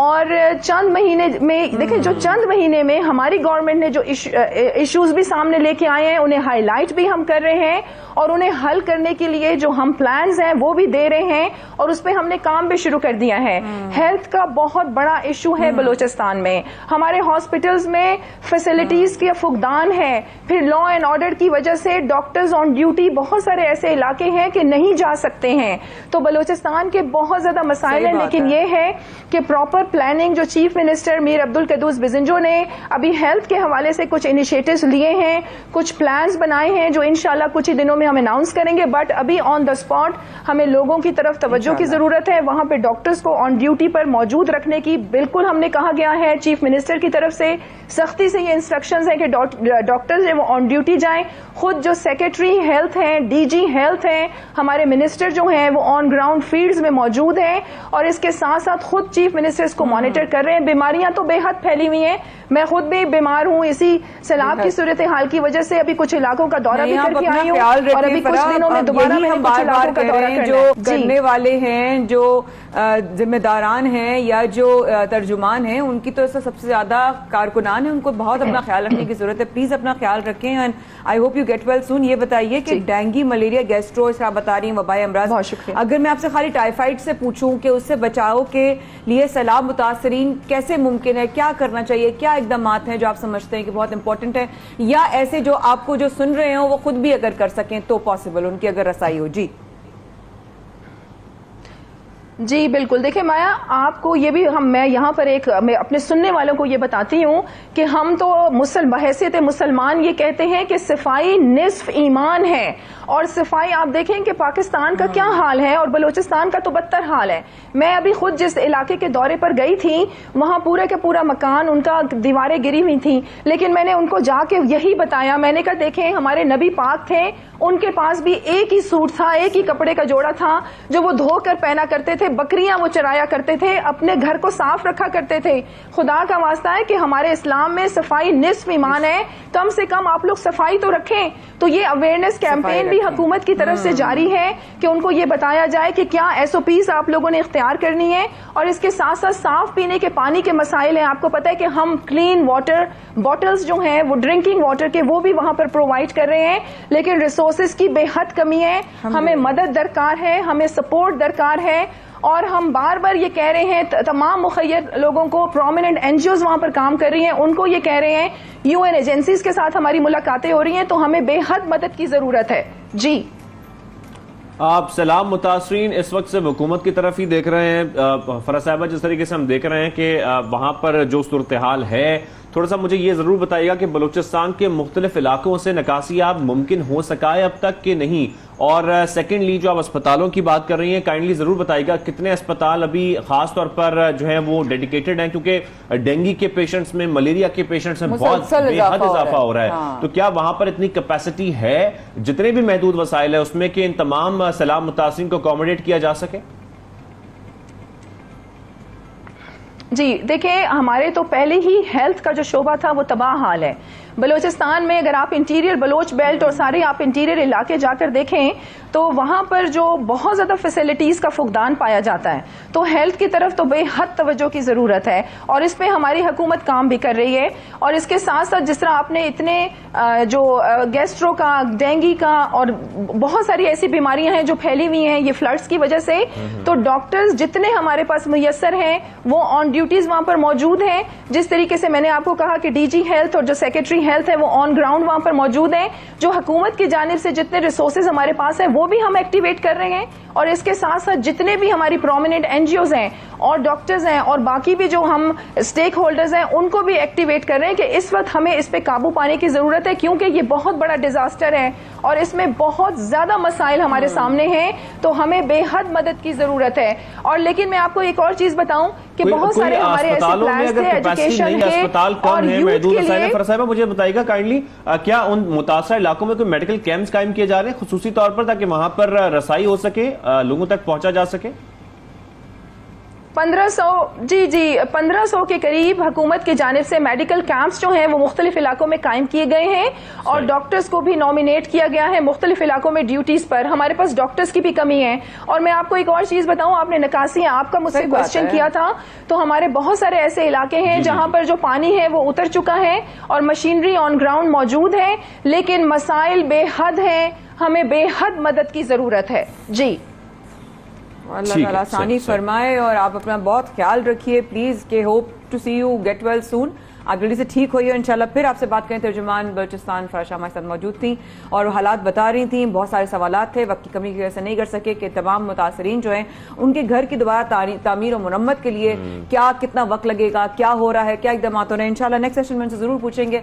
اور چند مہینے میں دیکھیں جو چند مہینے میں ہماری گورنمنٹ نے جو ایشوز بھی سامنے لے کے آئے ہیں انہیں ہائی لائٹ بھی ہم کر رہے ہیں اور انہیں حل کرنے کے لیے جو ہم پلانز ہیں وہ بھی دے رہے ہیں اور اس پہ ہم نے کام بھی شروع کر دیا ہے. ہیلتھ کا بہت بڑا ایشو ہے بلوچستان میں. ہمارے ہاسپٹلز میں فیسلٹیز کے فقدان ہے, پھر لا اینڈ آرڈر کی وجہ سے ڈاکٹرز آن ڈیوٹی بہت سارے ایسے علاقے ہیں کہ نہیں جا سکتے ہیں. تو بلوچستان کے بہت زیادہ مسائل ہیں, لیکن یہ ہے کہ پراپر پلاننگ جو چیف منسٹر میر عبدالقدوس بزنجو نے ابھی ہیلتھ کے حوالے سے کچھ انیشیٹوز لیے ہیں, کچھ پلانز بنائے ہیں جو انشاءاللہ کچھ ہی دنوں میں ہم اناؤنس کریں گے. بٹ ابھی آن دا اسپاٹ ہمیں لوگوں کی طرف توجہ کی ضرورت ہے. وہاں پہ ڈاکٹرز کو آن ڈیوٹی پر موجود رکھنے کی بالکل ہم نے کہا گیا ہے, چیف منسٹر کی طرف سے سختی سے یہ انسٹرکشنز ہیں کہ ڈاکٹرز وہ آن ڈیوٹی جائیں. خود جو سیکرٹری ہیلتھ ہیں, ڈی جی ہیلتھ ہیں, ہمارے منسٹر جو ہیں وہ آن گراؤنڈ فیلڈز میں موجود ہیں اور اس کے ساتھ ساتھ خود چیف منسٹرز کو مانیٹر کر رہے ہیں. بیماریاں تو بے حد پھیلی ہوئی ہیں, میں خود بھی بیمار ہوں اسی سیلاب کی صورتحال کی وجہ سے. ابھی کچھ علاقوں کا دورہ بھی کر کے آئی ہوں اور ابھی کچھ دنوں میں دوبارہ میں کچھ علاقوں کا دورہ کرنا ہے. جو کرنے والے ہیں, جو ذمہ داران ہیں یا جو ترجمان ہیں, ان کی تو سب سے زیادہ کارکنان ہیں, ان کو بہت اپنا خیال رکھنے کی ضرورت ہے. پلیز اپنا خیال رکھیں and I hope you get well soon. یہ بتائیے کہ ڈینگی, ملیریا, گیسٹرو, اس طرح بتا رہی ہیں وبائی امراض, اگر میں آپ سے خالی ٹائیفائڈ سے پوچھوں کہ اس سے بچاؤ کے لیے سیلاب متاثرین کیسے ممکن ہے, کیا کرنا چاہیے, کیا اقدامات ہیں جو آپ سمجھتے ہیں کہ بہت امپورٹنٹ ہے, یا ایسے جو آپ کو جو سن رہے ہوں وہ خود بھی اگر کر سکیں تو پاسبل, ان کی اگر رسائی ہو. جی بالکل. دیکھیں مایا, آپ کو یہ بھی میں یہاں پر میں اپنے سننے والوں کو یہ بتاتی ہوں کہ ہم تو بحیثیت مسلمان یہ کہتے ہیں کہ صفائی نصف ایمان ہے, اور صفائی آپ دیکھیں کہ پاکستان کا کیا حال ہے اور بلوچستان کا تو بدتر حال ہے. میں ابھی خود جس علاقے کے دورے پر گئی تھی وہاں پورے کا پورا مکان, ان کا دیواریں گری ہوئی تھیں, لیکن میں نے ان کو جا کے یہی بتایا, میں نے کہا دیکھیں ہمارے نبی پاک تھے, ان کے پاس بھی ایک ہی سوٹ تھا, ایک ہی کپڑے کا جوڑا تھا جو وہ دھو کر پہنا کرتے تھے, بکریاں وہ چرایا کرتے تھے, اپنے گھر کو صاف رکھا کرتے تھے. خدا کا واسطہ ہے کہ ہمارے اسلام میں صفائی نصف ایمان ہے, کم سے کم آپ لوگ صفائی تو رکھیں. تو یہ اویئرنیس کیمپین بھی حکومت کی طرف سے جاری ہے کہ ان کو یہ بتایا جائے کہ کیا ایس او پیز آپ لوگوں نے اختیار کرنی ہے, اور اس کے ساتھ ساتھ صاف پینے کے پانی کے مسائل ہیں. آپ کو پتہ ہے کہ ہم کلین واٹر باٹلز جو ہیں وہ ڈرنکنگ واٹر کے وہ بھی وہاں پر پرووائڈ کر رہے ہیں, لیکن ریسورسز کی بے حد کمی ہے. ہمیں مدد درکار ہے, ہمیں سپورٹ درکار ہے, اور ہم بار بار یہ کہہ رہے ہیں تمام مخیر لوگوں کو, پرومیننٹ این جی اوز وہاں پر کام کر رہی ہیں, ان کو یہ کہہ رہے ہیں, یو این ایجنسیز کے ساتھ ہماری ملاقاتیں ہو رہی ہیں, تو ہمیں بے حد مدد کی ضرورت ہے. جی آپ سیلاب متاثرین اس وقت سے حکومت کی طرف ہی دیکھ رہے ہیں. فرح صاحبہ, جس طریقے سے ہم دیکھ رہے ہیں کہ وہاں پر جو صورتحال ہے, تھوڑا سا مجھے یہ ضرور بتائیے گا کہ بلوچستان کے مختلف علاقوں سے نکاسی آب ممکن ہو سکا ہے اب تک کہ نہیں, اور سیکنڈلی جو آپ اسپتالوں کی بات کر رہی ہیں کائنڈلی ضرور بتائیے گا کتنے اسپتال ابھی خاص طور پر جو ہیں وہ ڈیڈیکیٹڈ ہیں, کیونکہ ڈینگی کے پیشنٹس میں, ملیریا کے پیشنٹس میں بہت بے حد اضافہ ہو رہا ہے. تو کیا وہاں پر اتنی کیپیسٹی ہے, جتنے بھی محدود وسائل ہیں اس میں, کہ ان تمام سیلاب متاثرین کو اکوموڈیٹ کیا جا سکے؟ جی دیکھیں, ہمارے تو پہلے ہی ہیلتھ کا جو شعبہ تھا وہ تباہ حال ہے. بلوچستان میں اگر آپ انٹیریئر بلوچ بیلٹ اور سارے آپ انٹیریئر علاقے جا کر دیکھیں تو وہاں پر جو بہت زیادہ فیسلٹیز کا فقدان پایا جاتا ہے, تو ہیلتھ کی طرف تو بے حد توجہ کی ضرورت ہے, اور اس پہ ہماری حکومت کام بھی کر رہی ہے. اور اس کے ساتھ ساتھ جس طرح آپ نے اتنے جو گیسٹرو کا, ڈینگی کا, اور بہت ساری ایسی بیماریاں ہیں جو پھیلی ہوئی ہیں یہ فلڈز کی وجہ سے, تو ڈاکٹرز جتنے ہمارے پاس میسر ہیں وہ آن ڈیوٹیز وہاں پر موجود ہیں. جس طریقے سے میں نے آپ کو کہا کہ ڈی جی ہیلتھ اور جو سیکرٹری ہیلتھ ہے وہ آن گراؤنڈ وہاں پر موجود ہیں. جو حکومت کی جانب سے جتنے ریسورسز ہمارے پاس ہیں وہ بھی ہم ایکٹیویٹ کر رہے ہیں, اور اس کے ساتھ ساتھ جتنے بھی ہماری پرومیننٹ این جی اوز ہیں اور ڈاکٹرز ہیں اور باقی بھی جو ہم اسٹیک ہولڈرز ہیں ان کو بھی ایکٹیویٹ کر رہے ہیں کہ اس وقت ہمیں اس پہ قابو پانے کی ضرورت ہے, کیونکہ یہ بہت بڑا ڈیزاسٹر ہے اور اس میں بہت زیادہ مسائل ہمارے سامنے ہیں, تو ہمیں بے حد مدد کی ضرورت ہے. اور لیکن میں آپ کو ایک اور چیز بتاؤں کہ بہت سارے ہمارے ایسے پلانز تھے ایجوکیشن کے اور یوتھ کے لیے. فرح صاحبہ مجھے بتائیے گا کائنڈلی, کیا ان متاثرہ علاقوں میں کوئی میڈیکل کیمپس قائم کیے جا رہے ہیں خصوصی طور پر تاکہ وہاں پر رسائی ہو سکے, لوگوں تک پہنچا جا سکے؟ 1500 جی 1500 کے قریب حکومت کی جانب سے میڈیکل کیمپس جو ہیں وہ مختلف علاقوں میں قائم کیے گئے ہیں اور ڈاکٹرز کو بھی نامینیٹ کیا گیا ہے مختلف علاقوں میں ڈیوٹیز پر. ہمارے پاس ڈاکٹرز کی بھی کمی ہے. اور میں آپ کو ایک اور چیز بتاؤں, آپ نے نکاسی آپ کا مجھ سے کوشچن کیا تھا, تو ہمارے بہت سارے ایسے علاقے ہیں جہاں پر جو پانی ہے وہ اتر چکا ہے اور مشینری آن گراؤنڈ موجود ہے, لیکن مسائل بے حد ہیں, ہمیں بے حد مدد کی ضرورت ہے. جی اللہ تعالیٰ آسانی فرمائے اور آپ اپنا بہت خیال رکھیے پلیز, کہ hope to see you get well soon. آپ جلدی سے ٹھیک ہوئیے انشاءاللہ. پھر آپ سے بات کریں. ترجمان بلوچستان فرح شاہ ہمارے ساتھ موجود تھیں اور حالات بتا رہی تھیں. بہت سارے سوالات تھے, وقت کی کمی کی وجہ سے نہیں کر سکے کہ تمام متاثرین جو ہیں ان کے گھر کی دوبارہ تعمیر و مرمت کے لیے کیا کتنا وقت لگے گا, کیا ہو رہا ہے, کیا اقدامات ہو رہے ہیں. انشاءاللہ نیکسٹ سیشن میں ان سے ضرور پوچھیں گے.